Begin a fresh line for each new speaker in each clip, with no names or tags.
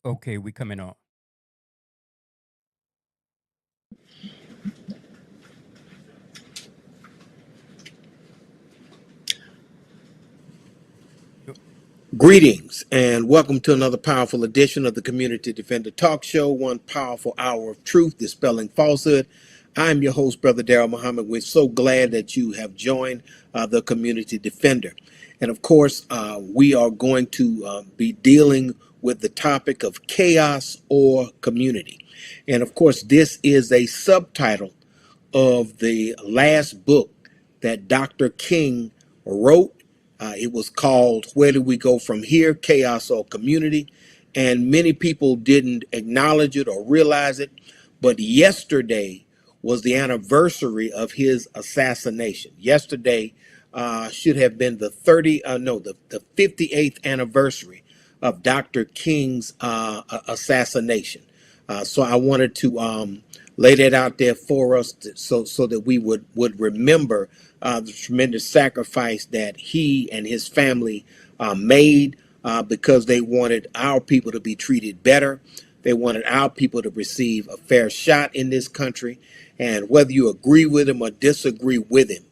Okay, we coming on.
Greetings and welcome to another powerful edition of the Community Defender Talk Show, one powerful hour of truth, dispelling falsehood. I'm your host, Brother Darrell Muhammad. We're so glad that you have joined the Community Defender. And of course, we are going to be dealing with the topic of chaos or community. And of course, this is a subtitle of the last book that Dr. King wrote. It was called Where Do We Go From Here? Chaos or Community. And many people didn't acknowledge it or realize it. But yesterday was the anniversary of his assassination. Yesterday should have been the 58th anniversary of Dr. King's assassination. So I wanted to lay that out there for us so that we would remember the tremendous sacrifice that he and his family made because they wanted our people to be treated better. They wanted our people to receive a fair shot in this country. And whether you agree with him or disagree with him,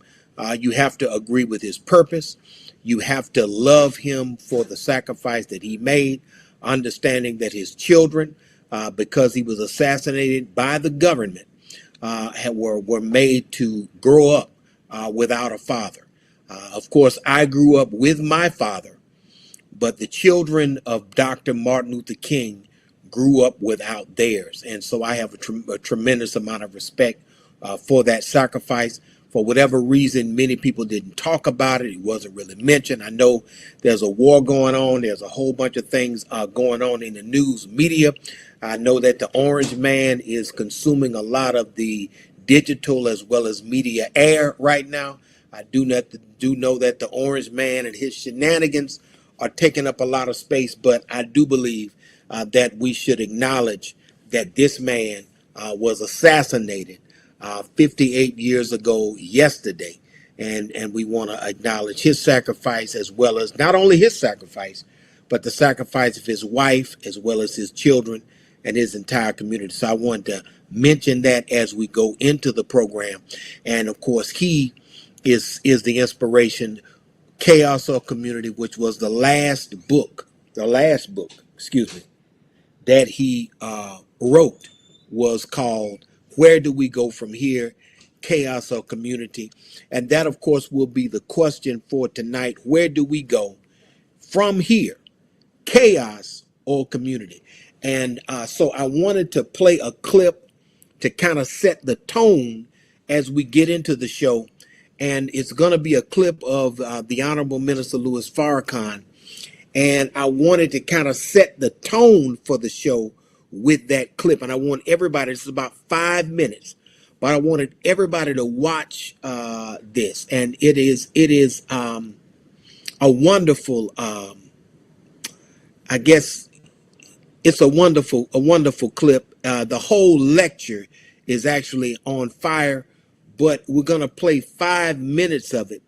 you have to agree with his purpose. You have to love him for the sacrifice that he made, understanding that his children, because he was assassinated by the government, were made to grow up without a father. Of course, I grew up with my father, but the children of Dr. Martin Luther King grew up without theirs. And so I have a tremendous amount of respect for that sacrifice. For whatever reason, many people didn't talk about it. It wasn't really mentioned. I know there's a war going on. There's a whole bunch of things going on in the news media. I know that the Orange Man is consuming a lot of the digital as well as media air right now. I do know that the Orange Man and his shenanigans are taking up a lot of space, but I do believe that we should acknowledge that this man was assassinated 58 years ago yesterday. And we want to acknowledge his sacrifice as well as not only his sacrifice, but the sacrifice of his wife as well as his children and his entire community. So I want to mention that as we go into the program. And of course, he is the inspiration, Chaos or Community, which was the last book, excuse me, that he wrote was called Where Do We Go From Here? Chaos or Community. And that, of course, will be the question for tonight. Where do we go from here? Chaos or community? And so I wanted to play a clip to kind of set the tone as we get into the show. And it's going to be a clip of the Honorable Minister Louis Farrakhan. And I wanted to kind of set the tone for the show with that clip. And I want everybody, it's about 5 minutes, but I wanted everybody to watch this. And it is a wonderful, I guess it's a wonderful clip. The whole lecture is actually on fire, but we're going to play 5 minutes of it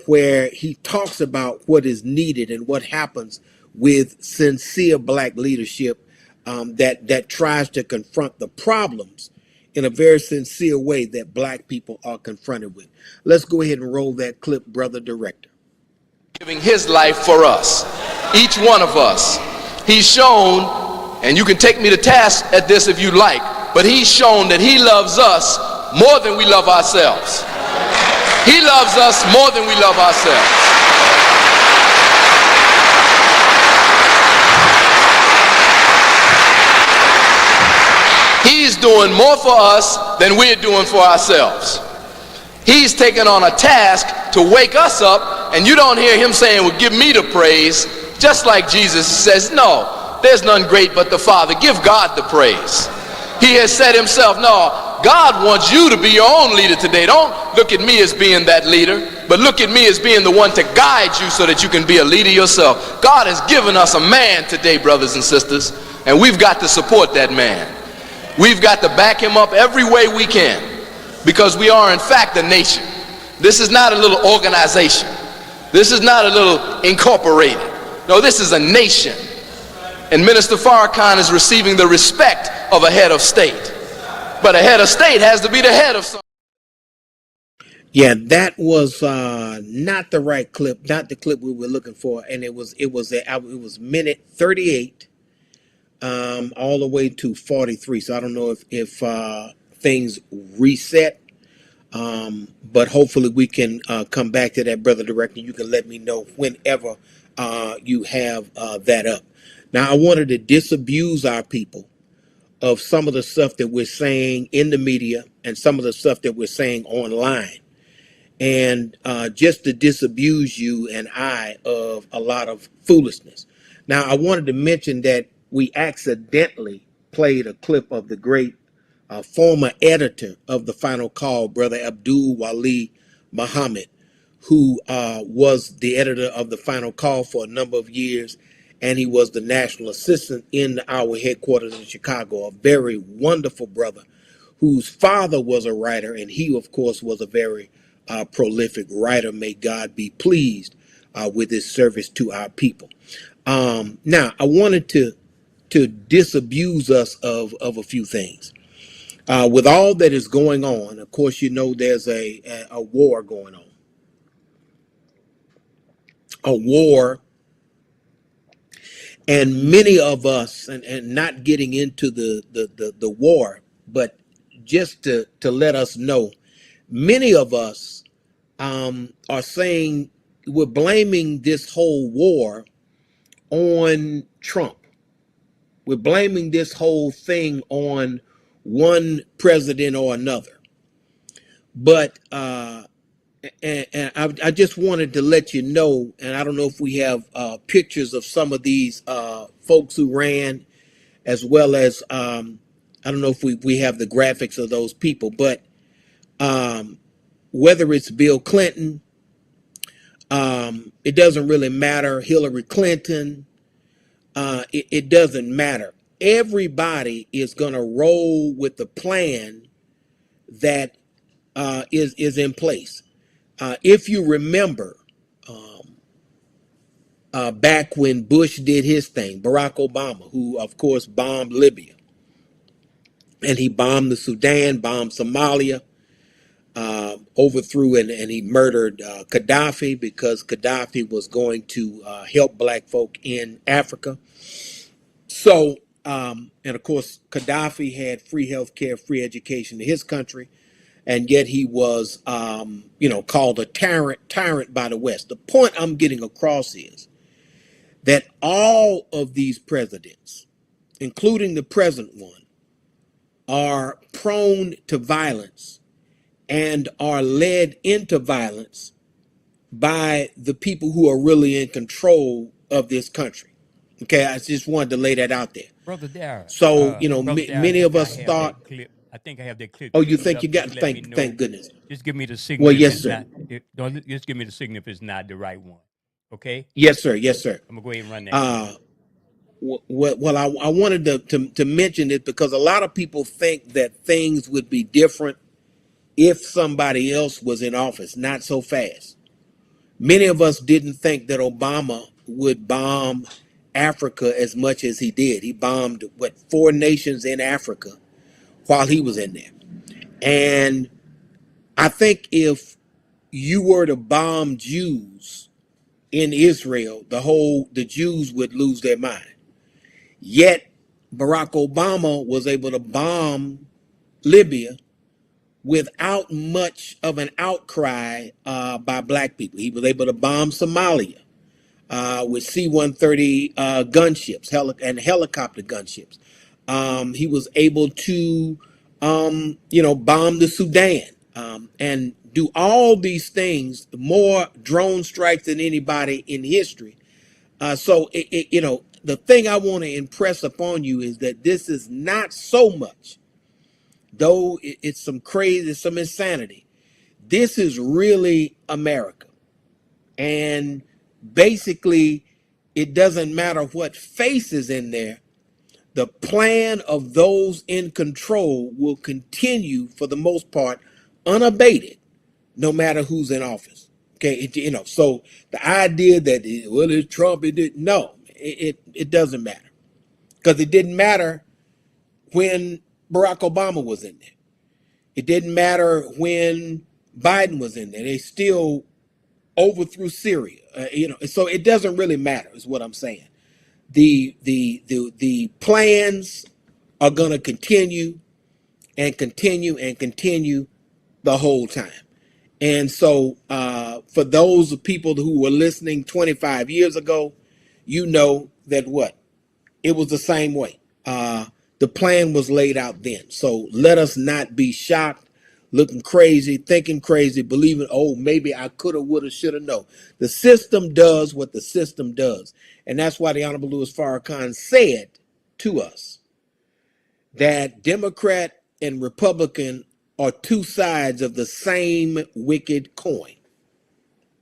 where he talks about what is needed and what happens with sincere black leadership that tries to confront the problems in a very sincere way that black people are confronted with. Let's go ahead and roll that clip, brother director.
Giving his life for us, each one of us. He's shown, and you can take me to task at this if you like, but he's shown that he loves us more than we love ourselves. He loves us more than we love ourselves. He's doing more for us than we're doing for ourselves. He's taken on a task to wake us up, and you don't hear him saying, well, give me the praise, just like Jesus says, no, there's none great but the Father. Give God the praise. He has said himself, no, God wants you to be your own leader today. Don't look at me as being that leader, but look at me as being the one to guide you so that you can be a leader yourself. God has given us a man today, brothers and sisters, and we've got to support that man. We've got to back him up every way we can, because we are in fact a nation. This is not a little organization. This is not a little incorporated. No, this is a nation. And Minister Farrakhan is receiving the respect of a head of state. But a head of state has to be the head of something.
Yeah, that was not the right clip, not the clip we were looking for, and it was minute 38, all the way to 43. So I don't know if things reset, but hopefully we can come back to that, Brother Director. You can let me know whenever you have that up. Now I wanted to disabuse our people of some of the stuff that we're saying in the media and some of the stuff that we're saying online, and just to disabuse you and I of a lot of foolishness. Now, I wanted to mention that we accidentally played a clip of the great former editor of the Final Call, Brother Abdul Wali Muhammad, who was the editor of the Final Call for a number of years, and he was the national assistant in our headquarters in Chicago. A very wonderful brother whose father was a writer, and he, of course, was a very prolific writer. May God be pleased with his service to our people. Now, I wanted to disabuse us of a few things. With all that is going on, of course, you know there's a war going on. A war, and many of us, and not getting into the war, but just to let us know, many of us are saying we're blaming this whole war on Trump. We're blaming this whole thing on one president or another. But and I just wanted to let you know, and I don't know if we have pictures of some of these folks who ran, as well as I don't know if we have the graphics of those people, but whether it's Bill Clinton, it doesn't really matter. Hillary Clinton, it doesn't matter. Everybody is going to roll with the plan that is in place. If you remember, back when Bush did his thing, Barack Obama, who of course bombed Libya, and he bombed the Sudan, bombed Somalia, overthrew and he murdered Gaddafi, because Gaddafi was going to help black folk in Africa. So, and of course, Gaddafi had free health care, free education in his country, and yet he was, called a tyrant by the West. The point I'm getting across is that all of these presidents, including the present one, are prone to violence and are led into violence by the people who are really in control of this country. Okay, I just wanted to lay that out there.
Brother Dara,
So,
Brother Dara, I
many of
think I
us
have
thought,
that clip. I think I have that clip
oh, you
queued
think you
up.
got,
Just let me
thank
know.
goodness.
Just give me the signal
Well,
if
yes,
it's
sir.
not. Don't just give me the signal if it's not the right one. Okay,
Yes, sir. Yes, sir.
I'm gonna go ahead and run that clip.
Uh, well, I wanted to mention it because a lot of people think that things would be different if somebody else was in office. Not so fast. Many of us didn't think that Obama would bomb Africa as much as he did. He bombed, 4 nations in Africa while he was in there. And I think if you were to bomb Jews in Israel, the Jews would lose their mind. Yet Barack Obama was able to bomb Libya without much of an outcry by black people. He was able to bomb Somalia with C-130 gunships and helicopter gunships. He was able to, bomb the Sudan and do all these things, more drone strikes than anybody in history. So, the thing I want to impress upon you is that this is not so much, though it's some crazy, some insanity. This is really America. And basically, it doesn't matter what face is in there. The plan of those in control will continue for the most part unabated, no matter who's in office. Okay, so the idea that, well, it's Trump, it did no, it doesn't matter. because it didn't matter when Barack Obama was in there. It didn't matter when Biden was in there. They still overthrew Syria. So it doesn't really matter, is what I'm saying. The plans are going to continue and continue and continue the whole time. And so for those people who were listening 25 years ago, you know that what? It was the same way. The plan was laid out then. So let us not be shocked, looking crazy, thinking crazy, believing, oh, maybe I coulda, woulda, shoulda. No. The system does what the system does. And that's why the Honorable Louis Farrakhan said to us that Democrat and Republican are two sides of the same wicked coin.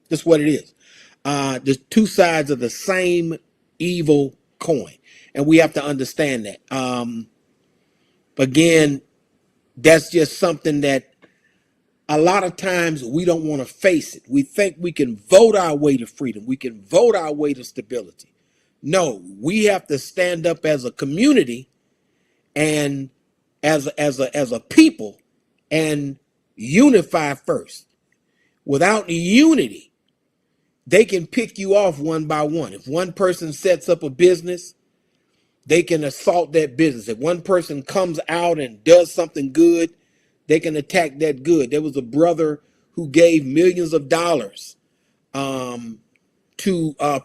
That's what it is. The two sides of the same evil coin. And we have to understand that. Again, that's just something that a lot of times we don't want to face it. We think we can vote our way to freedom. We can vote our way to stability. No, we have to stand up as a community and as a people and unify first. Without unity, they can pick you off one by one. If one person sets up a business, they can assault that business. If one person comes out and does something good, they can attack that good. There was a brother who gave millions of dollars to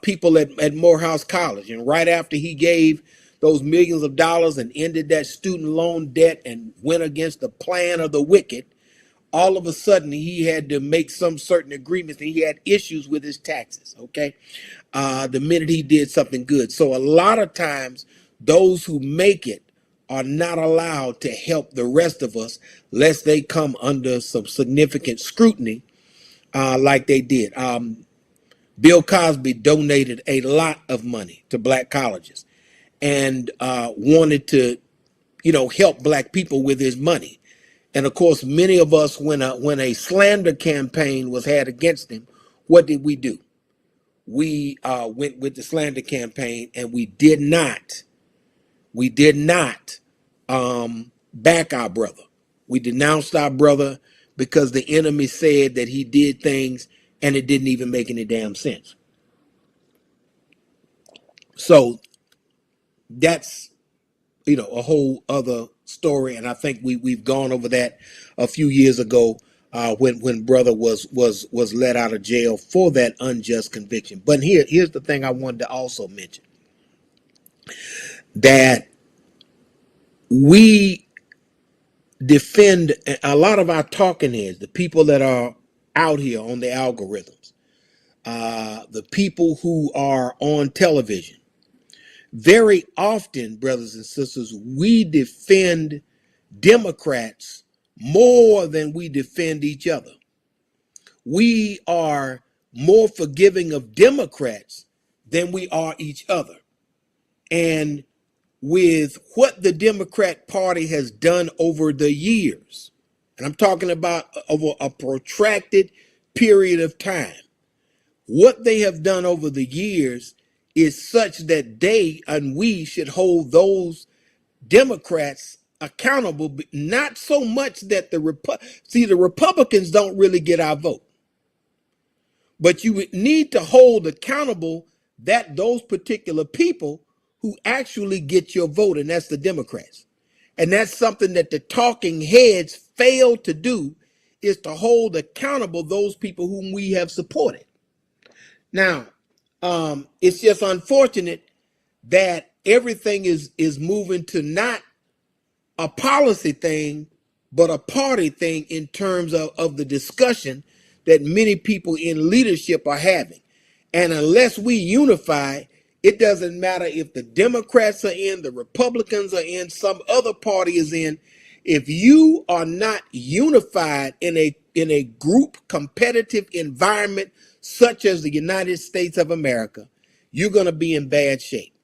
people at Morehouse College. And right after he gave those millions of dollars and ended that student loan debt and went against the plan of the wicked, all of a sudden he had to make some certain agreements and he had issues with his taxes, okay? The minute he did something good. So a lot of times those who make it are not allowed to help the rest of us lest they come under some significant scrutiny like they did. Bill Cosby donated a lot of money to black colleges and wanted to, help black people with his money. And of course, many of us, when a slander campaign was had against him, what did we do? We went with the slander campaign and we did not back our brother. We denounced our brother because the enemy said that he did things and it didn't even make any damn sense. So that's, a whole other story. And I think we've gone over that a few years ago when brother was let out of jail for that unjust conviction. But here's the thing I wanted to also mention, that we defend a lot of our talking heads, the people that are out here on the algorithms, the people who are on television. Very often, brothers and sisters, we defend Democrats more than we defend each other. We are more forgiving of Democrats than we are each other. And with what the Democrat Party has done over the years, and I'm talking about over a protracted period of time, what they have done over the years is such that they and we should hold those Democrats accountable, not so much that the Republicans don't really get our vote, but you need to hold accountable that those particular people who actually get your vote, and that's the Democrats. And that's something that the talking heads fail to do, is to hold accountable those people whom we have supported. Now, it's just unfortunate that everything is moving to not a policy thing, but a party thing in terms of the discussion that many people in leadership are having. And unless we unify, it doesn't matter if the Democrats are in, the Republicans are in, some other party is in. If you are not unified in a group competitive environment such as the United States of America, you're going to be in bad shape.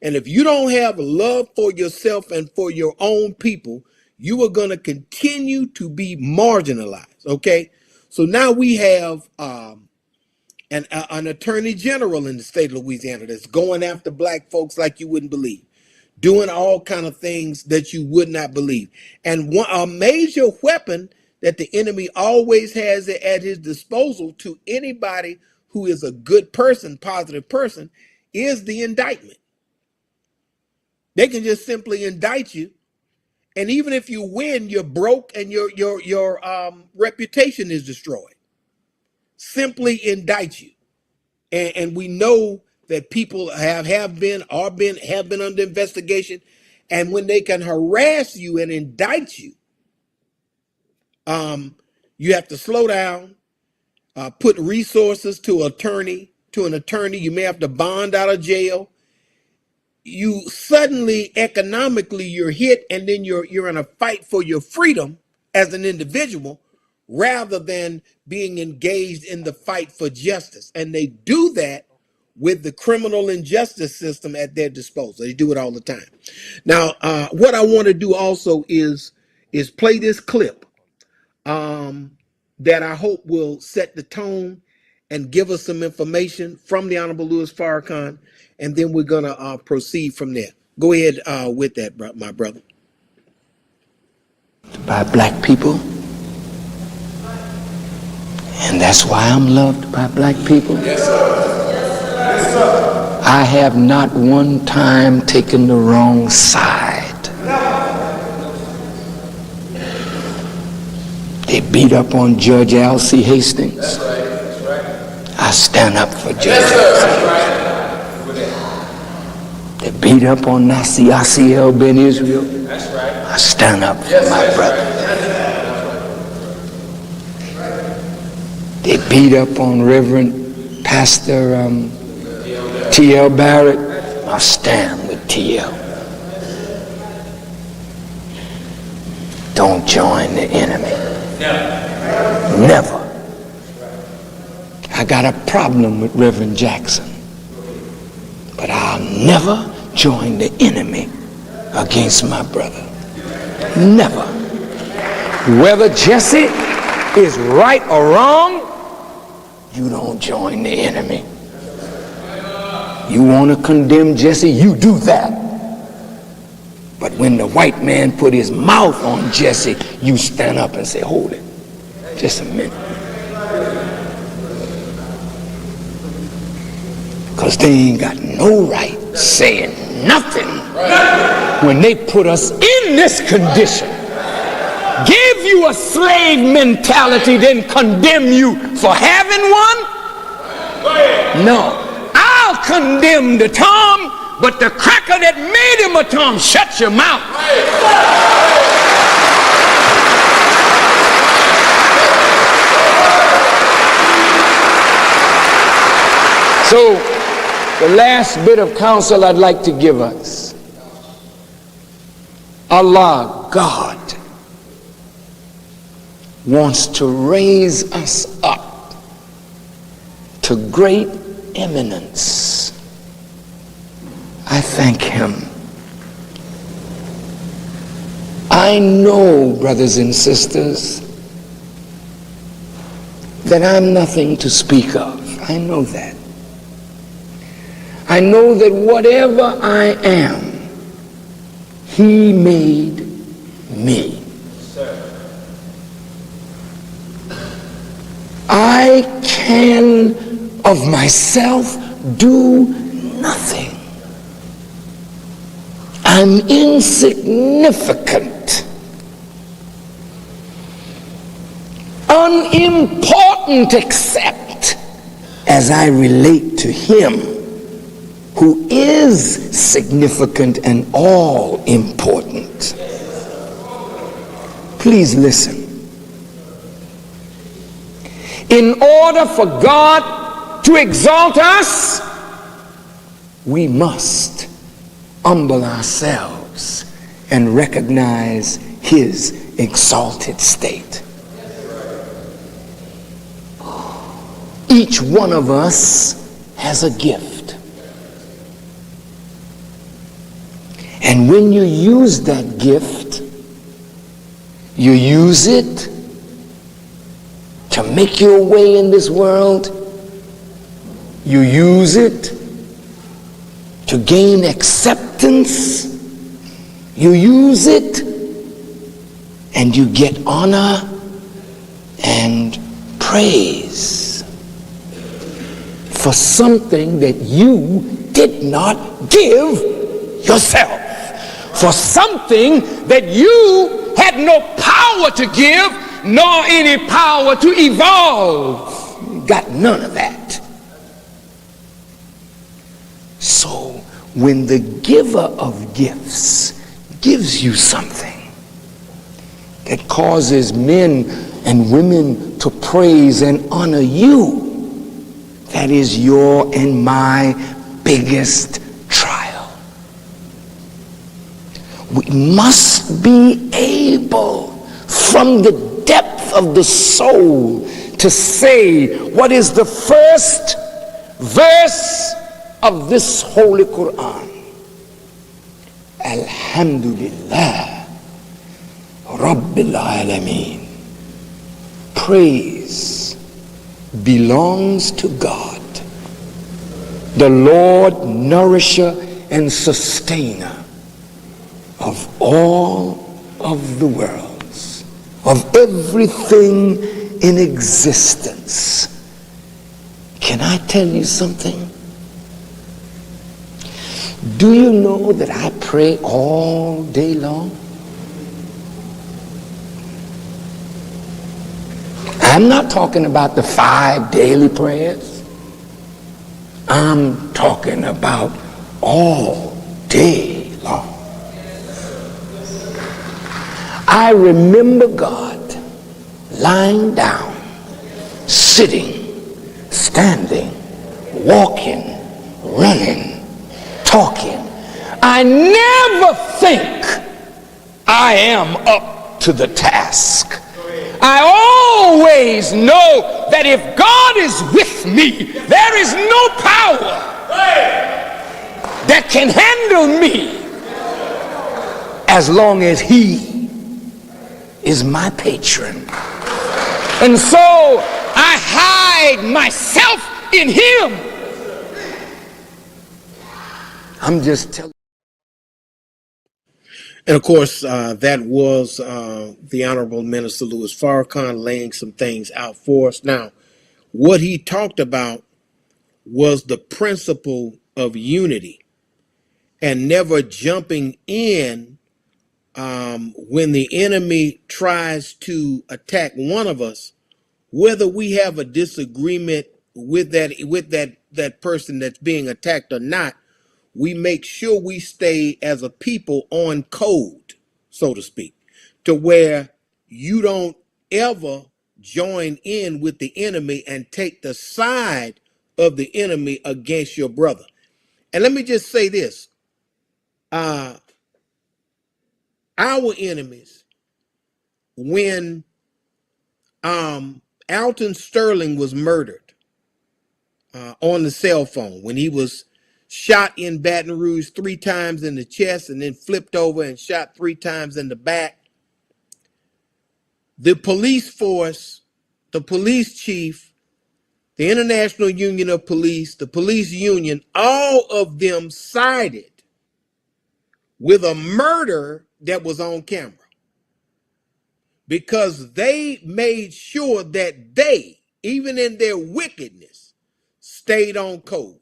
And if you don't have love for yourself and for your own people, you are going to continue to be marginalized. Okay. So now we have an attorney general in the state of Louisiana that's going after black folks like you wouldn't believe. doing all kind of things that you would not believe. And a major weapon that the enemy always has at his disposal to anybody who is a good person, positive person, is the indictment. They can just simply indict you, and even if you win, you're broke and your reputation is destroyed. Simply indict you, and we know that people have been under investigation, and when they can harass you and indict you, you have to slow down, put resources to an attorney. You may have to bond out of jail. You suddenly economically you're hit, and then you're in a fight for your freedom as an individual rather than being engaged in the fight for justice. And they do that with the criminal injustice system at their disposal. They do it all the time. Now, what I want to do also is play this clip that I hope will set the tone and give us some information from the Honorable Louis Farrakhan, and then we're going to proceed from there. Go ahead with that, my brother.
By black people, and that's why I'm loved by black people.
Yes, sir. Yes, sir.
I have not one time taken the wrong side. They beat up on Judge Alcee Hastings.
That's right. That's right.
I stand up for Judge
Yes, sir.
Alcee.
That's right.
They beat up on Nasi Asiel Ben Israel.
That's right.
I stand up for
Yes,
my
that's
brother.
Right.
They beat up on Reverend Pastor T.L. Barrett. I stand with T.L. Don't join the enemy. Never. I got a problem with Reverend Jackson, but I'll never join the enemy against my brother. Never. Whether Jesse is right or wrong, you don't join the enemy. You want to condemn Jesse, you do that. But when the white man put his mouth on Jesse, you stand up and say, hold it, just a minute. Because they ain't got no right saying nothing when they put us in this condition. Give you a slave mentality, then condemn you for having one? No. I'll condemn the Tom, but the cracker that made him a Tom, shut your mouth. So, the last bit of counsel I'd like to give us. Allah, God, wants to raise us up to great eminence. I thank him. I know, brothers and sisters, that I'm nothing to speak of. I know that. I know that whatever I am, he made me. I can of myself do nothing. I'm insignificant, unimportant except as I relate to him who is significant and all important. Please listen. In order for God to exalt us, we must humble ourselves and recognize his exalted state. Each one of us has a gift. And when you use that gift, you use it to make your way in this world. You use it to gain acceptance You use it and you get honor and praise for something that you did not give yourself, for something that you had no power to give nor any power to evolve. You got none of that. So when the giver of gifts gives you something that causes men and women to praise and honor you, that is your and my biggest trial. We must be able from the depth of the soul to say what is the first verse of this Holy Quran. Alhamdulillah Rabbil Alameen. Praise belongs to God, the Lord, nourisher and sustainer of all of the worlds, of everything in existence. Can I tell you something? Do you know that I pray all day long? I'm not talking about the 5 daily prayers. I'm talking about all day long. I remember God lying down, sitting, standing, walking, running, talking. I never think I am up to the task. I always know that if God is with me, there is no power that can handle me as long as He is my patron. And so I hide myself in Him. I'm just telling.
And of course, that was the Honorable Minister Louis Farrakhan laying some things out for us. Now, what he talked about was the principle of unity and never jumping in when the enemy tries to attack one of us, whether we have a disagreement with that person that's being attacked or not. We make sure we stay as a people on code, so to speak, to where you don't ever join in with the enemy and take the side of the enemy against your brother. And let me just say this, our enemies, when Alton Sterling was murdered on the cell phone, when he was shot in Baton Rouge 3 times in the chest and then flipped over and shot 3 times in the back, the police force, the police chief, the International Union of Police, the police union, all of them sided with a murder that was on camera because they made sure that they, even in their wickedness, stayed on code.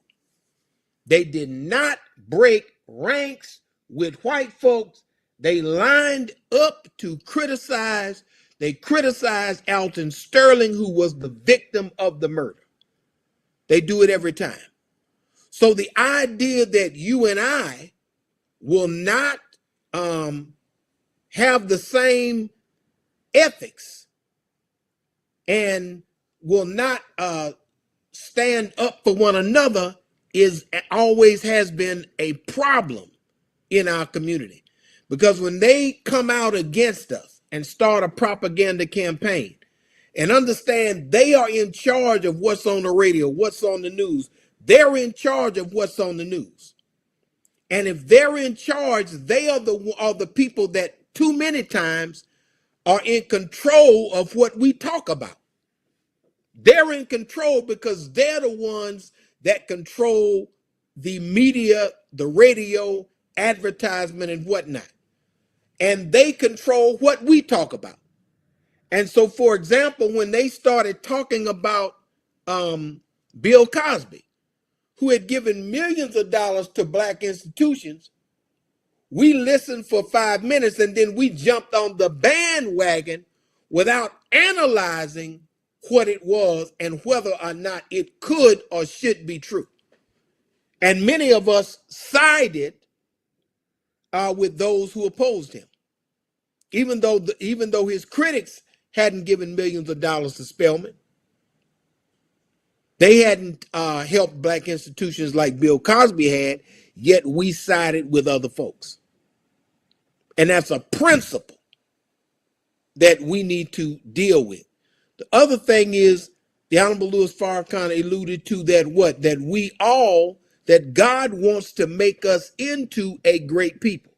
They did not break ranks with white folks. They lined up to criticize. They criticized Alton Sterling, who was the victim of the murder. They do it every time. So the idea that you and I will not have the same ethics and will not stand up for one another is always has been a problem in our community. Because when they come out against us and start a propaganda campaign and understand they are in charge of what's on the radio, what's on the news, they're in charge of what's on the news. And if they're in charge, they are the people that too many times are in control of what we talk about. They're in control because they're the ones that control the media, the radio, advertisement, and whatnot. and they control what we talk about. And so, for example, when they started talking about Bill Cosby, who had given millions of dollars to black institutions, we listened for 5 minutes and then we jumped on the bandwagon without analyzing what it was and whether or not it could or should be true. And many of us sided with those who opposed him, even though his critics hadn't given millions of dollars to Spelman. They hadn't helped black institutions like Bill Cosby had, yet we sided with other folks. And that's a principle that we need to deal with. The other thing is, the Honorable Louis Farrakhan alluded to that God wants to make us into a great people.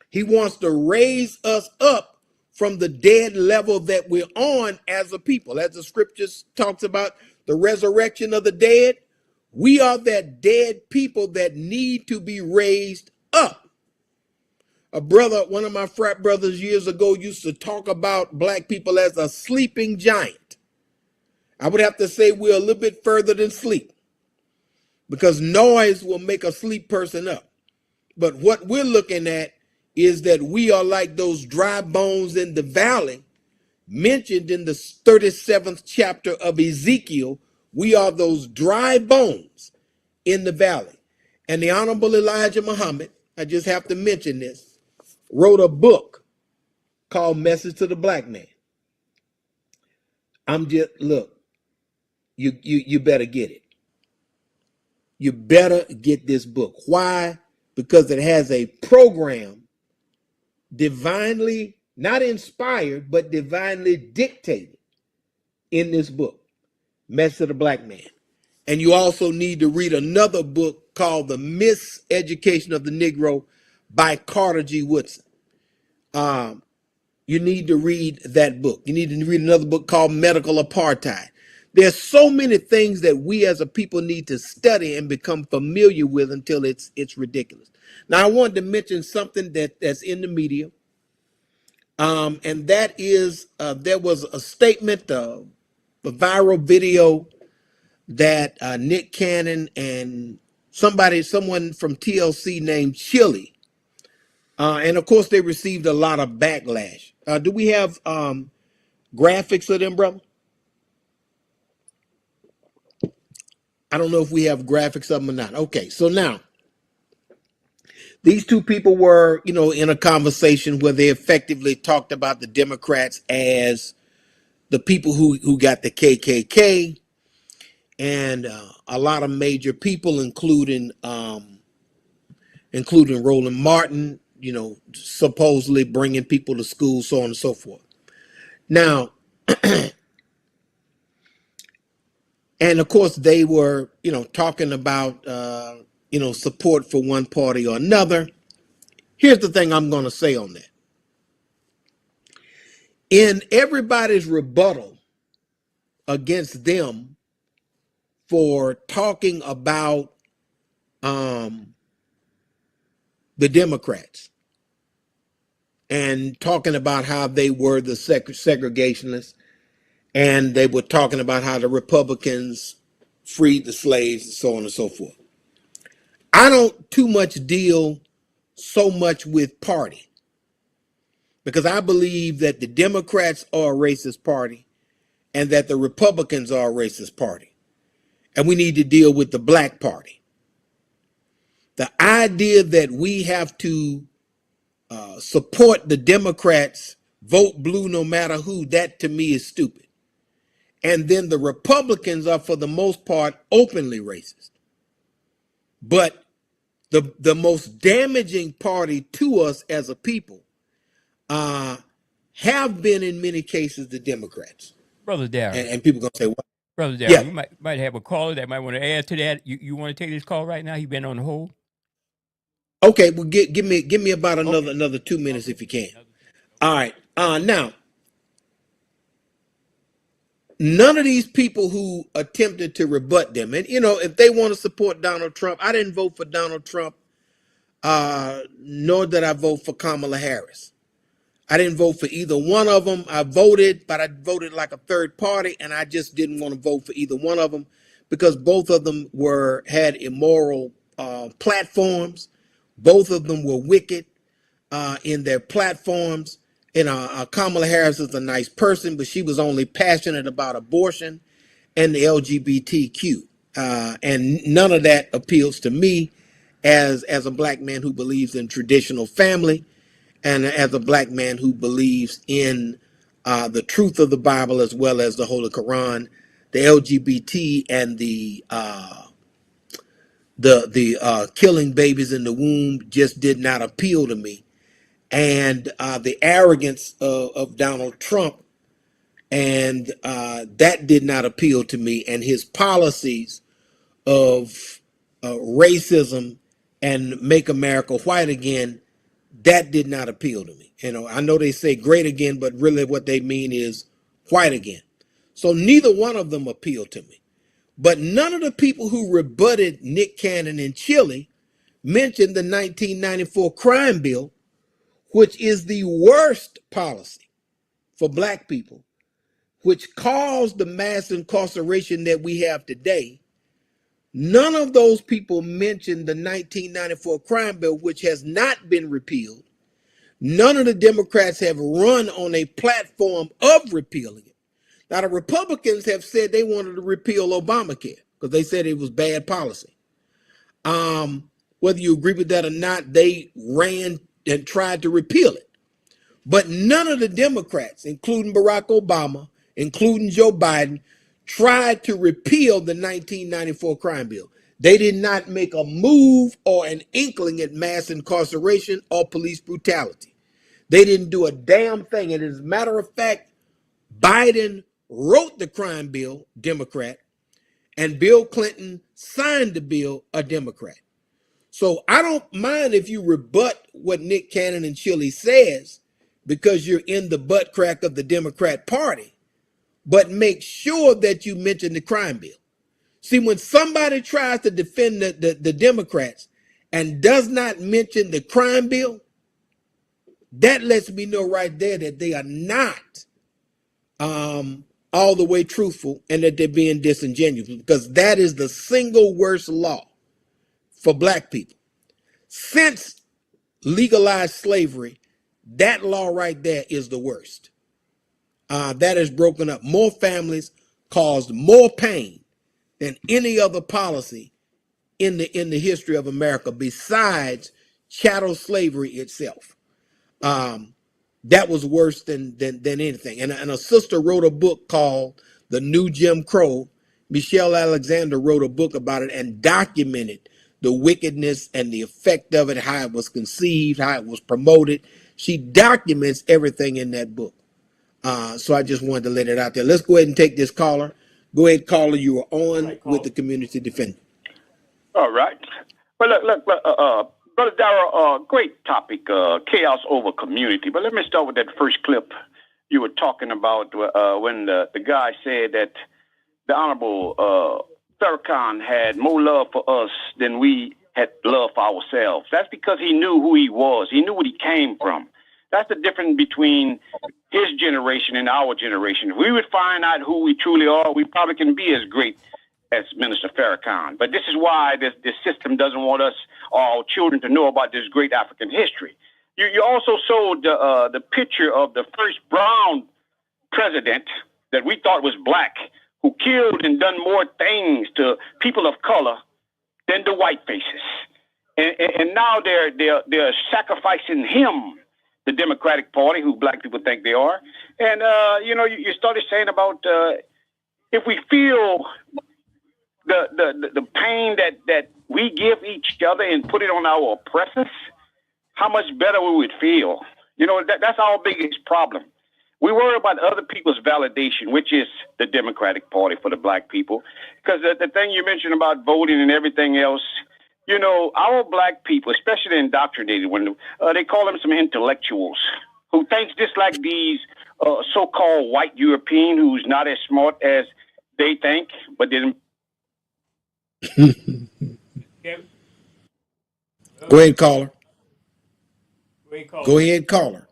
He wants to raise us up from the dead level that we're on as a people. As the scriptures talks about the resurrection of the dead, we are that dead people that need to be raised up. One of my frat brothers years ago used to talk about black people as a sleeping giant. I would have to say we're a little bit further than sleep, because noise will make a sleep person up. But what we're looking at is that we are like those dry bones in the valley mentioned in the 37th chapter of Ezekiel. We are those dry bones in the valley. And the Honorable Elijah Muhammad, I just have to mention this, wrote a book called Message to the Black Man. Look, you better get it. You better get this book. Why? Because it has a program divinely, not inspired, but divinely dictated in this book, Message to the Black Man. And you also need to read another book called The Miseducation of the Negro by Carter G. Woodson. You need to read that book. You need to read another book called Medical Apartheid. There's so many things that we as a people need to study and become familiar with until it's ridiculous. Now, I wanted to mention something that's in the media, and that is there was a statement, a viral video that Nick Cannon and someone from TLC named Chili, and of course they received a lot of backlash. Do we have graphics of them, brother? I don't know if we have graphics of them or not. Okay, so now these two people were, in a conversation where they effectively talked about the Democrats as the people who got the KKK, and a lot of major people, including Roland Martin, supposedly bringing people to school, so on and so forth. Now, and of course they were, talking about, support for one party or another. Here's the thing I'm going to say on that. In everybody's rebuttal against them for talking about the Democrats and talking about how they were the segregationists, and they were talking about how the Republicans freed the slaves and so on and so forth. I don't too much deal so much with party, because I believe that the Democrats are a racist party and that the Republicans are a racist party. And we need to deal with the black party. The idea that we have to support the Democrats, vote blue no matter who, that to me is stupid. And then the Republicans are, for the most part, openly racist. But the most damaging party to us as a people have been, in many cases, the Democrats.
Brother Darren.
And people going to say, what?
Brother Darren,
Yeah.
we might have a caller that might want to add to that. You want to take this call right now? He's been on the hold.
Okay, well, give me about another 2 minutes if you can. All right. Now, none of these people who attempted to rebut them, and if they want to support Donald Trump, I didn't vote for Donald Trump nor did I vote for Kamala Harris. I didn't vote for either one of them. I voted, but I voted like a third party, and I just didn't want to vote for either one of them because both of them had immoral platforms. Both of them were wicked in their platforms. And Kamala Harris is a nice person, but she was only passionate about abortion and the LGBTQ. And none of that appeals to me as a black man who believes in traditional family and as a black man who believes in the truth of the Bible as well as the Holy Quran. The LGBT and the killing babies in the womb just did not appeal to me. And the arrogance of Donald Trump, and that did not appeal to me. And his policies of racism and make America white again, that did not appeal to me. You know, I know they say great again, but really what they mean is white again. So neither one of them appealed to me. But none of the people who rebutted Nick Cannon in Chile mentioned the 1994 crime bill, which is the worst policy for black people, which caused the mass incarceration that we have today. None of those people mentioned the 1994 crime bill, which has not been repealed. None of the Democrats have run on a platform of repealing it. Now, the Republicans have said they wanted to repeal Obamacare because they said it was bad policy. Whether you agree with that or not, they ran and tried to repeal it. But none of the Democrats, including Barack Obama, including Joe Biden, tried to repeal the 1994 crime bill. They did not make a move or an inkling at mass incarceration or police brutality. They didn't do a damn thing. And as a matter of fact, Biden wrote the crime bill, Democrat, and Bill Clinton signed the bill, a Democrat. So I don't mind if you rebut what Nick Cannon in Chile says because you're in the butt crack of the Democrat Party, but make sure that you mention the crime bill. See, when somebody tries to defend the Democrats and does not mention the crime bill, that lets me know right there that they are not all the way truthful and that they're being disingenuous, because that is the single worst law for black people. Since legalized slavery, that law right there is the worst. That has broken up more families, caused more pain than any other policy in the history of America besides chattel slavery itself. That was worse than anything. And a sister wrote a book called The New Jim Crow. Michelle Alexander wrote a book about it and documented the wickedness and the effect of it, how it was conceived, how it was promoted. She documents everything in that book. So I just wanted to let it out there. Let's go ahead and take this caller. Go ahead, caller. You are on with the Community Defender.
All right. Well, look, Brother Darrell, great topic, chaos over community. But let me start with that first clip you were talking about when the guy said that the Honorable Farrakhan had more love for us than we had love for ourselves. That's because he knew who he was. He knew what he came from. That's the difference between his generation and our generation. If we would find out who we truly are, we probably can be as great as Minister Farrakhan. But this is why this system doesn't want us or our children to know about this great African history. You also showed the picture of the first brown president that we thought was black, who killed and done more things to people of color than the white faces. And now they're sacrificing him, the Democratic Party, who black people think they are. And, you started saying about if we feel the pain that we give each other and put it on our oppressors, how much better we would feel. That's our biggest problem. We worry about other people's validation, which is the Democratic Party for the black people. Because the thing you mentioned about voting and everything else, our black people, especially indoctrinated, when they call them some intellectuals who thinks just like these so-called white European who's not as smart as they think, but didn't.
Go ahead, caller. Go ahead, caller.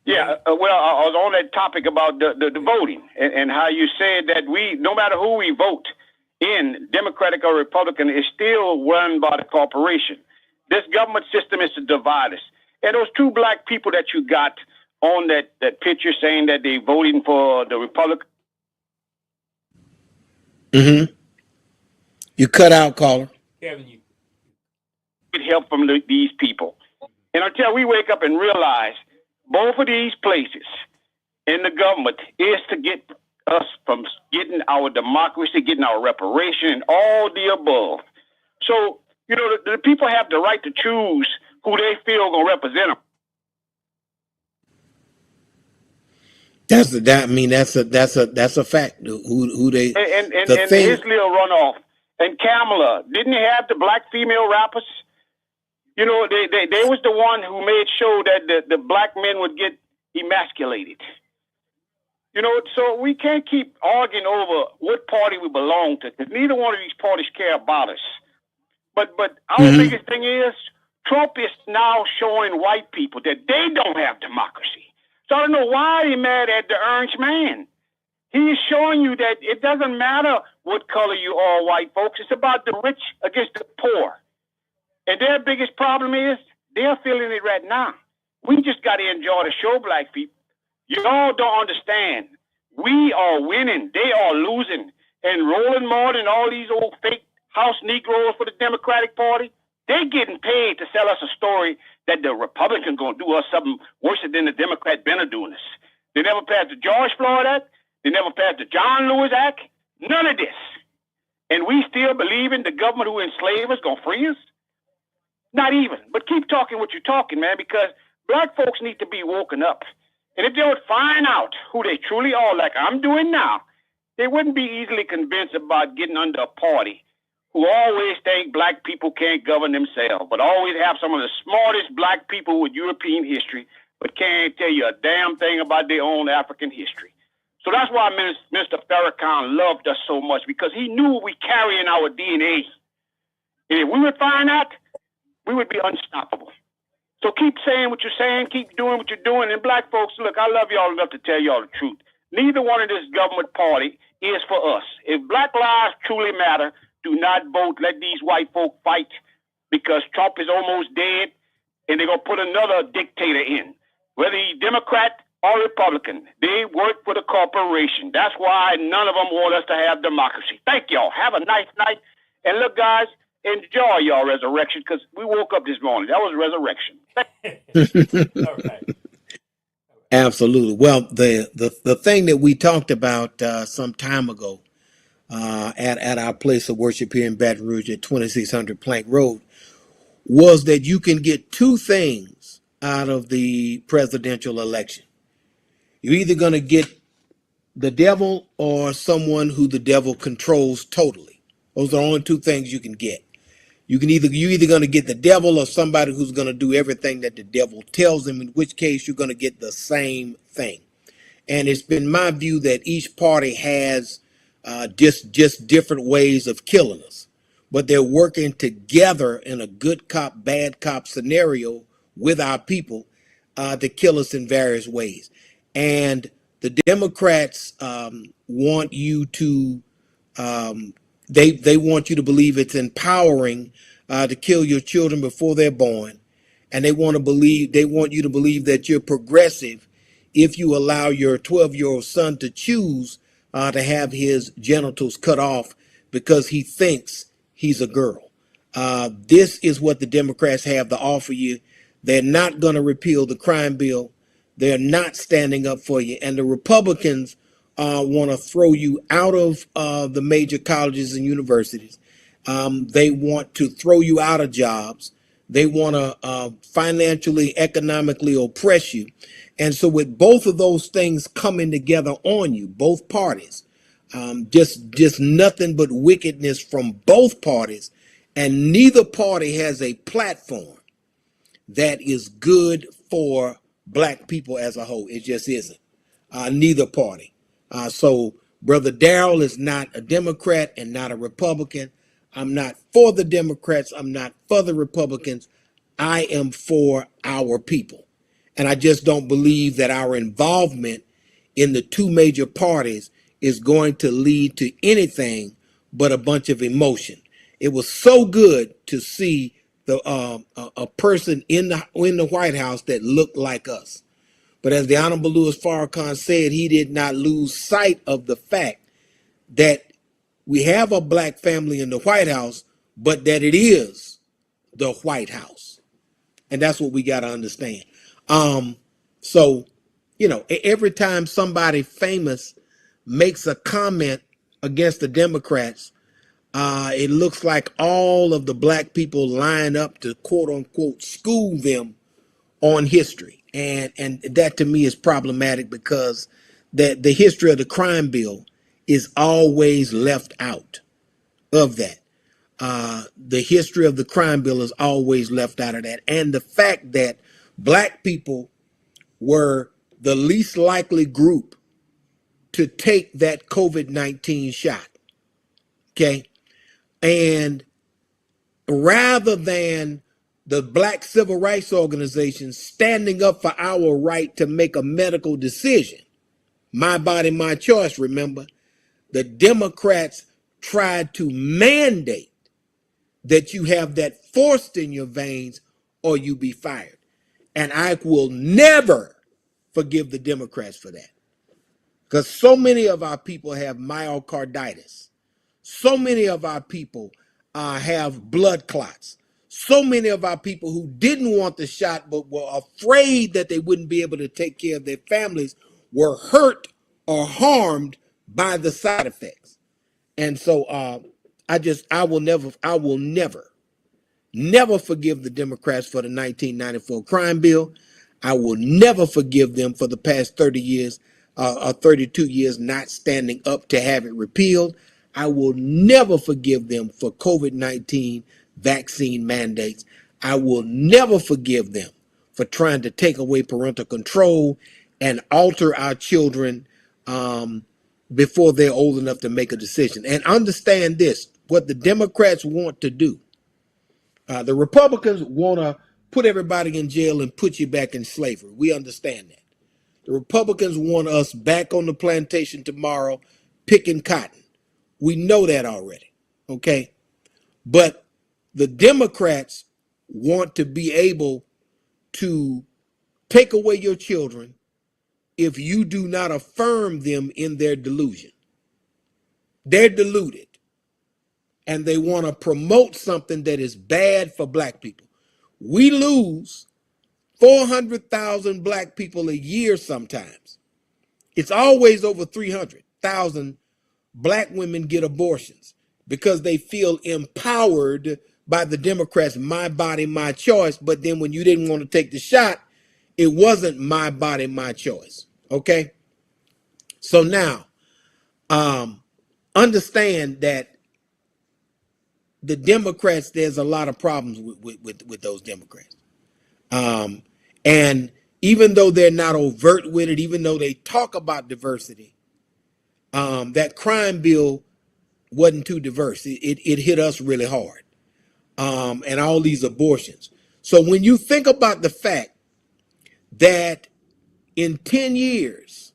Yeah, well, I was on that topic about the voting and how you said that no matter who we vote in, Democratic or Republican, is still run by the corporation. This government system is to divide us. And those two black people that you got on that picture saying that they voting for the Republican.
Mm-hmm. You cut out, caller.
Kevin, you
Get help from these people. And until we wake up and realize both of these places in the government is to get us from getting our democracy, getting our reparation, and all the above. So, the people have the right to choose who they feel going to represent them.
That's a fact. Who they
and his little runoff and Kamala, didn't he have the black female rappers? They was the one who made sure that the black men would get emasculated. So we can't keep arguing over what party we belong to, because neither one of these parties care about us. But our biggest thing is Trump is now showing white people that they don't have democracy. So I don't know why he's mad at the orange man. He is showing you that it doesn't matter what color you are, white folks. It's about the rich against the poor. And their biggest problem is they're feeling it right now. We just got to enjoy the show, black people. You all don't understand. We are winning. They are losing. And Roland Martin and all these old fake house Negroes for the Democratic Party, they're getting paid to sell us a story that the Republicans going to do us something worse than the Democrat been doing us. They never passed the George Floyd Act. They never passed the John Lewis Act. None of this. And we still believe in the government who enslaved us going to free us? Not even. But keep talking what you're talking, man, because black folks need to be woken up. And if they would find out who they truly are, like I'm doing now, they wouldn't be easily convinced about getting under a party who always think black people can't govern themselves, but always have some of the smartest black people with European history, but can't tell you a damn thing about their own African history. So that's why Mr. Farrakhan loved us so much, because he knew we carry in our DNA. And if we would find out, we would be unstoppable. So keep saying what you're saying, keep doing what you're doing. And black folks, look, I love y'all enough to tell y'all the truth. Neither one of this government party is for us. If black lives truly matter, do not vote. Let these white folk fight, because Trump is almost dead, and they're going to put another dictator in. Whether he's Democrat or Republican, they work for the corporation. That's why none of them want us to have democracy. Thank y'all. Have a nice night. And look, guys, enjoy y'all resurrection, because we woke up this morning. That was resurrection.
all right.
Absolutely. Well, the thing that we talked about some time ago at our place of worship here in Baton Rouge at 2600 Plank Road was that you can get two things out of the presidential election. You're either going to get the devil or someone who the devil controls totally. Those are the only two things you can get. You're either going to get the devil or somebody who's going to do everything that the devil tells them, in which case you're going to get the same thing. And it's been my view that each party has just different ways of killing us, but they're working together in a good cop, bad cop scenario with our people to kill us in various ways. And the Democrats want you to they want you to believe it's empowering to kill your children before they're born, and they want you to believe that you're progressive if you allow your 12-year-old son to choose to have his genitals cut off because he thinks he's a girl. This is what the Democrats have to offer you. They're not going to repeal the crime bill. They're not standing up for you. And the Republicans want to throw you out of the major colleges and universities. They want to throw you out of jobs. They want to financially, economically oppress you. And so with both of those things coming together on you, both parties, just nothing but wickedness from both parties, and neither party has a platform that is good for black people as a whole. It just isn't. Neither party. So Brother Darrell is not a Democrat and not a Republican. I'm not for the Democrats. I'm not for the Republicans. I am for our people. And I just don't believe that our involvement in the two major parties is going to lead to anything but a bunch of emotion. It was so good to see a person in the White House that looked like us. But as the Honorable Louis Farrakhan said, he did not lose sight of the fact that we have a black family in the White House, but that it is the White House. And that's what we got to understand. So, every time somebody famous makes a comment against the Democrats, it looks like all of the black people line up to quote unquote school them on history. And that to me is problematic because the history of the crime bill is always left out of that. The history of the crime bill is always left out of that. And the fact that black people were the least likely group to take that COVID-19 shot. Okay. And rather than the black civil rights organizations standing up for our right to make a medical decision, my body, my choice, remember, the Democrats tried to mandate that you have that forced in your veins or you be fired. And I will never forgive the Democrats for that. Because so many of our people have myocarditis. So many of our people have blood clots. So many of our people who didn't want the shot but were afraid that they wouldn't be able to take care of their families were hurt or harmed by the side effects. And so I will never forgive the Democrats for the 1994 crime bill. I will never forgive them for the past 30 years, 32 years not standing up to have it repealed. I will never forgive them for COVID-19 vaccine mandates. I will never forgive them for trying to take away parental control and alter our children before they're old enough to make a decision. And understand this, what the Democrats want to do. The Republicans want to put everybody in jail and put you back in slavery. We understand that. The Republicans want us back on the plantation tomorrow picking cotton. We know that already, okay? But the Democrats want to be able to take away your children if you do not affirm them in their delusion. They're deluded, and they want to promote something that is bad for black people. We lose 400,000 black people a year sometimes. It's always over 300,000 black women get abortions because they feel empowered by the Democrats, my body, my choice. But then when you didn't want to take the shot, it wasn't my body, my choice. Okay? So now, understand that the Democrats, there's a lot of problems with those Democrats. And even though they're not overt with it, even though they talk about diversity, that crime bill wasn't too diverse. It hit us really hard. And all these abortions. So when you think about the fact that in 10 years,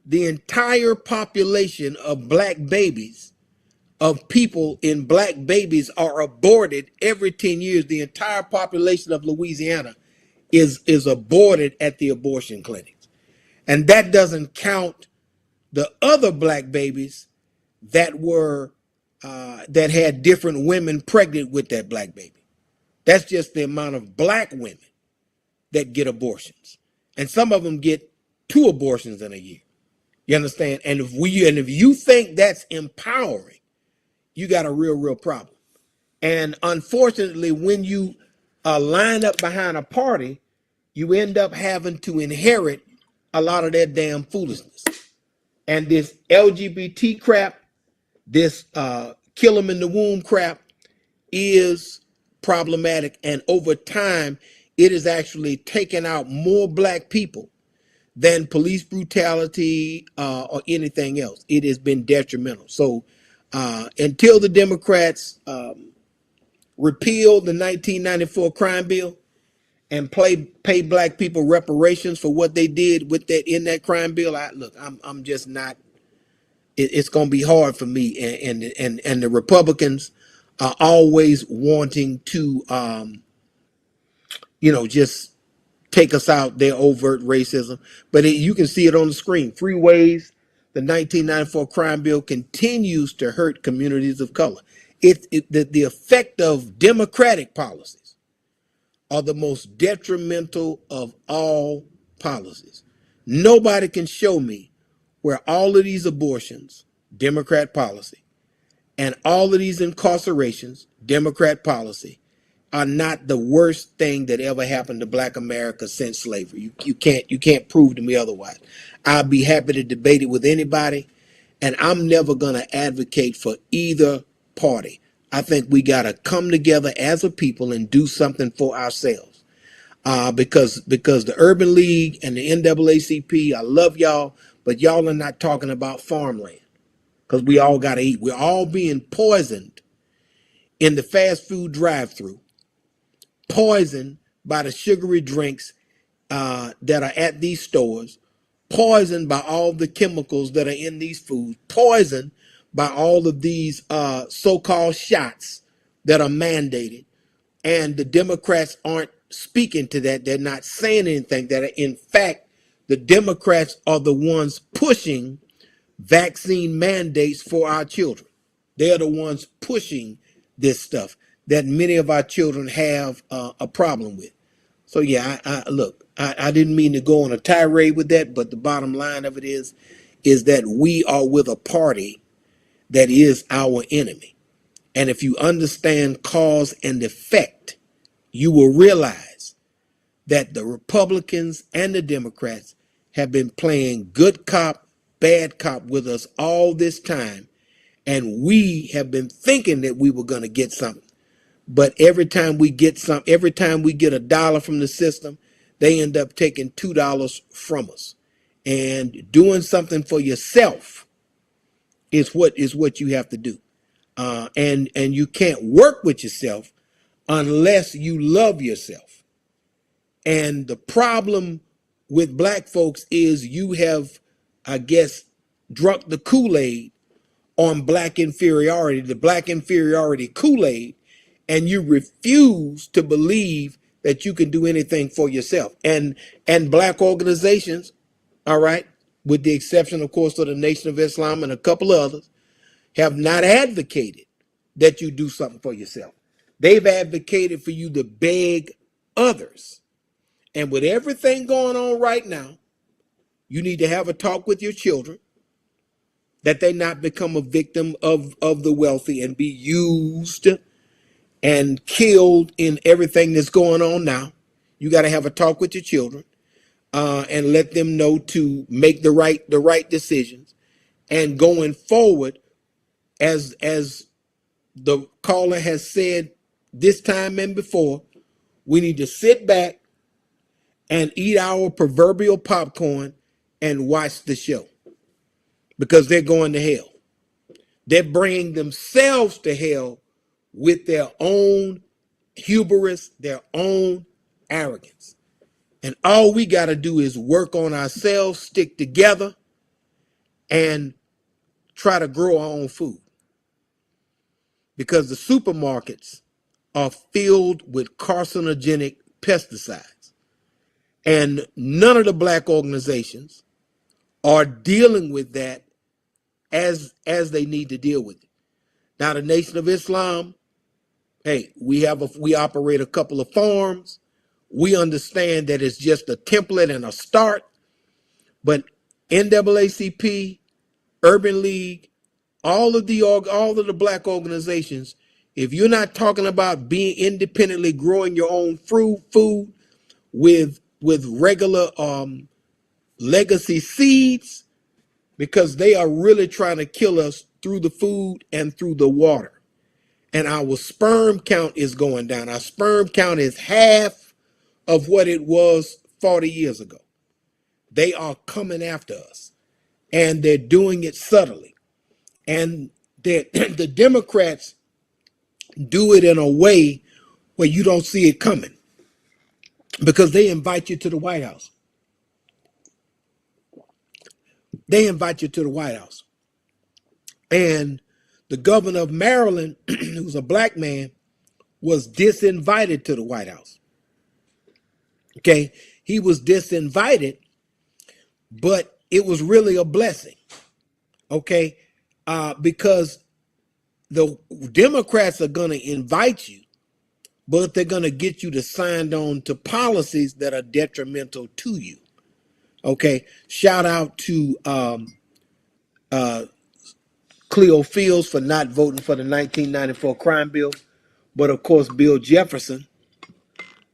the entire population of black babies, of people in black babies are aborted every 10 years, the entire population of Louisiana is aborted at the abortion clinics. And that doesn't count the other black babies that were that had different women pregnant with that black baby. That's just the amount of black women that get abortions. And some of them get 2 abortions in a year. You understand? And if you think that's empowering, you got a real problem. And unfortunately, when you line up behind a party, you end up having to inherit a lot of that damn foolishness. And this LGBT crap, this kill them in the womb crap is problematic. And over time, it is actually taking out more black people than police brutality or anything else. It has been detrimental. So until the Democrats repeal the 1994 crime bill, and pay black people reparations for what they did with that in that crime bill. I'm just not. It's going to be hard for me. And the Republicans are always wanting to, just take us out their overt racism. But you can see it on the screen. 3 ways the 1994 crime bill continues to hurt communities of color. The effect of Democratic policies are the most detrimental of all policies. Nobody can show me where all of these abortions, Democrat policy, and all of these incarcerations, Democrat policy, are not the worst thing that ever happened to black America since slavery. You can't prove to me otherwise. I'll be happy to debate it with anybody, and I'm never gonna advocate for either party. I think we gotta come together as a people and do something for ourselves. Because the Urban League and the NAACP, I love y'all, but y'all are not talking about farmland. Because we all gotta eat. We're all being poisoned in the fast food drive-through, poisoned by the sugary drinks that are at these stores, poisoned by all the chemicals that are in these foods, poisoned by all of these so-called shots that are mandated. And the Democrats aren't speaking to that. They're not saying anything. That in fact, the Democrats are the ones pushing vaccine mandates for our children. They're the ones pushing this stuff that many of our children have a problem with. So yeah, I didn't mean to go on a tirade with that, but the bottom line of it is that we are with a party that is our enemy. And if you understand cause and effect, you will realize that the Republicans and the Democrats have been playing good cop, bad cop with us all this time. And we have been thinking that we were going to get something. But every time we get $1 from the system, they end up taking $2 from us. And doing something for yourself is what you have to do. And you can't work with yourself unless you love yourself. And the problem with black folks is you have, I guess, drunk the Kool-Aid on black inferiority, the black inferiority Kool-Aid, and you refuse to believe that you can do anything for yourself. And black organizations, all right, with the exception, of course, of the Nation of Islam and a couple others, have not advocated that you do something for yourself. They've advocated for you to beg others. And with everything going on right now, you need to have a talk with your children that they not become a victim of the wealthy and be used and killed in everything that's going on now. You got to have a talk with your children and let them know to make the right decisions. And going forward, as the caller has said this time and before, we need to sit back and eat our proverbial popcorn and watch the show, because they're going to hell. They're bringing themselves to hell with their own hubris, their own arrogance. And all we got to do is work on ourselves, stick together, and try to grow our own food. Because the supermarkets are filled with carcinogenic pesticides. And none of the black organizations are dealing with that as they need to deal with it. Now, the Nation of Islam, hey, we operate a couple of farms. We understand that it's just a template and a start. But NAACP, Urban League, all of the black organizations, if you're not talking about being independently growing your own food with regular legacy seeds, because they are really trying to kill us through the food and through the water. And our sperm count is going down. Our sperm count is half of what it was 40 years ago. They are coming after us, and they're doing it subtly. And the Democrats do it in a way where you don't see it coming. because they invite you to the White House. They invite you to the White House. And the governor of Maryland, who's a black man, was disinvited to the White House. Okay, he was disinvited, but it was really a blessing. Okay, because the Democrats are going to invite you, but they're going to get you to sign on to policies that are detrimental to you. Okay, shout out to Cleo Fields for not voting for the 1994 crime bill, but of course Bill Jefferson,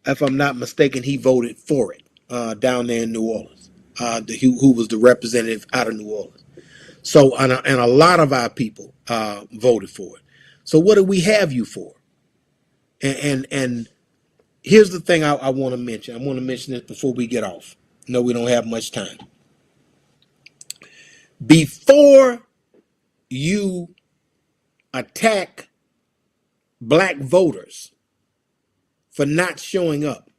if I'm not mistaken, he voted for it down there in New Orleans, who was the representative out of New Orleans. So, and a lot of our people voted for it. So what do we have you for? And here's the thing I want to mention. I want to mention this before we get off. No, we don't have much time. Before you attack black voters for not showing up,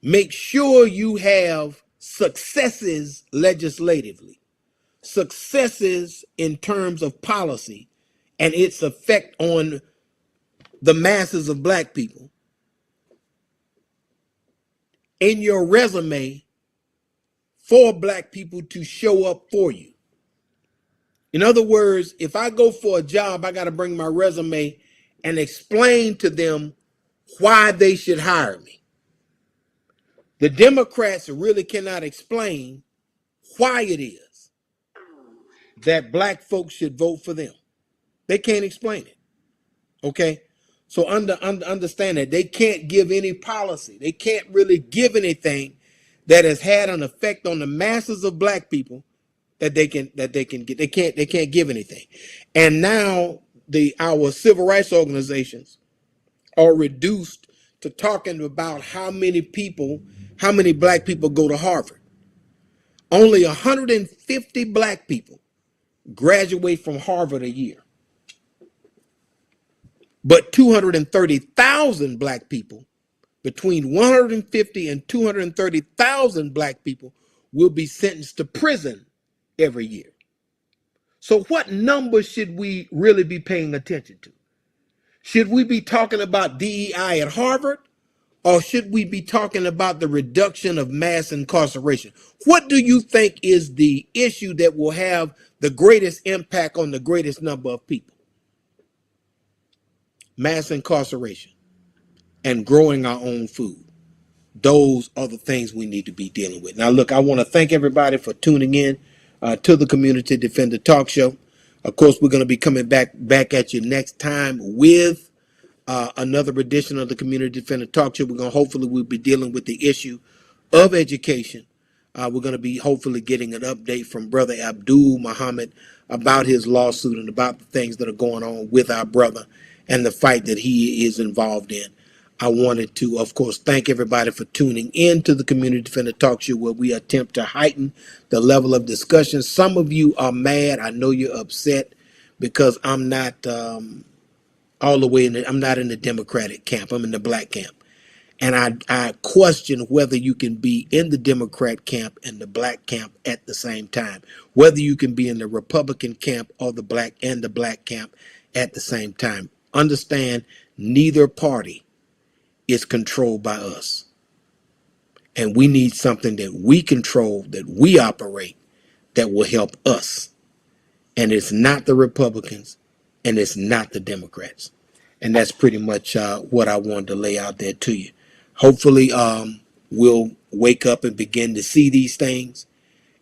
make sure you have successes legislatively, successes in terms of policy and its effect on the masses of black people in your resume for black people to show up for you. In other words, if I go for a job, I got to bring my resume and explain to them why they should hire me. The Democrats really cannot explain why it is that black folks should vote for them. They can't explain it. Okay? So understand that they can't give any policy. They can't really give anything that has had an effect on the masses of black people that they can get. They can't give anything. And now our civil rights organizations are reduced to talking about how many black people go to Harvard. Only 150 black people graduate from Harvard a year. But 230,000 black people, between 150 and 230,000 black people will be sentenced to prison every year. So what number should we really be paying attention to? Should we be talking about DEI at Harvard, or should we be talking about the reduction of mass incarceration? What do you think is the issue that will have the greatest impact on the greatest number of people? Mass incarceration and growing our own food. Those are the things we need to be dealing with. Now, look, I want to thank everybody for tuning in to the Community Defender Talk Show. Of course, we're going to be coming back at you next time with another edition of the Community Defender Talk Show. We'll be dealing with the issue of education. We're going to be hopefully getting an update from Brother Abdul Muhammad about his lawsuit and about the things that are going on with our brother and the fight that he is involved in. I wanted to, of course, thank everybody for tuning in to the Community Defender Talk Show, where we attempt to heighten the level of discussion. Some of you are mad. I know you're upset because I'm not all the way I'm not in the Democratic camp. I'm in the black camp. And I question whether you can be in the Democrat camp and the black camp at the same time, whether you can be in the Republican camp or the black camp at the same time. Understand, neither party is controlled by us. And we need something that we control, that we operate, that will help us. And it's not the Republicans and it's not the Democrats. And that's pretty much what I wanted to lay out there to you. Hopefully we'll wake up and begin to see these things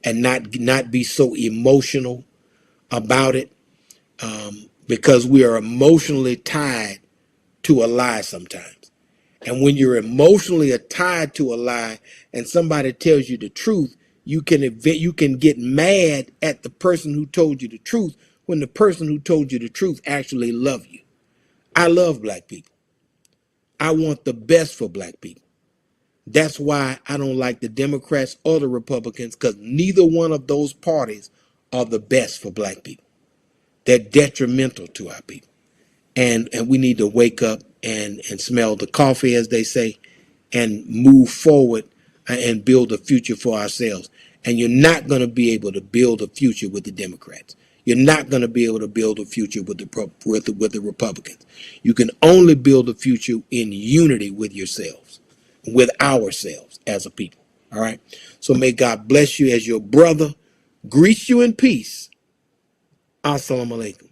and not be so emotional about it, because we are emotionally tied to a lie sometimes. And when you're emotionally tied to a lie and somebody tells you the truth, you can get mad at the person who told you the truth when the person who told you the truth actually loved you. I love black people. I want the best for black people. That's why I don't like the Democrats or the Republicans, because neither one of those parties are the best for black people. They're detrimental to our people. And we need to wake up and smell the coffee, as they say, and move forward and build a future for ourselves. And you're not going to be able to build a future with the Democrats. You're not going to be able to build a future with the Republicans. You can only build a future in unity with yourselves, with ourselves as a people. All right. So may God bless you as your brother. Greet you in peace. Assalamu alaikum.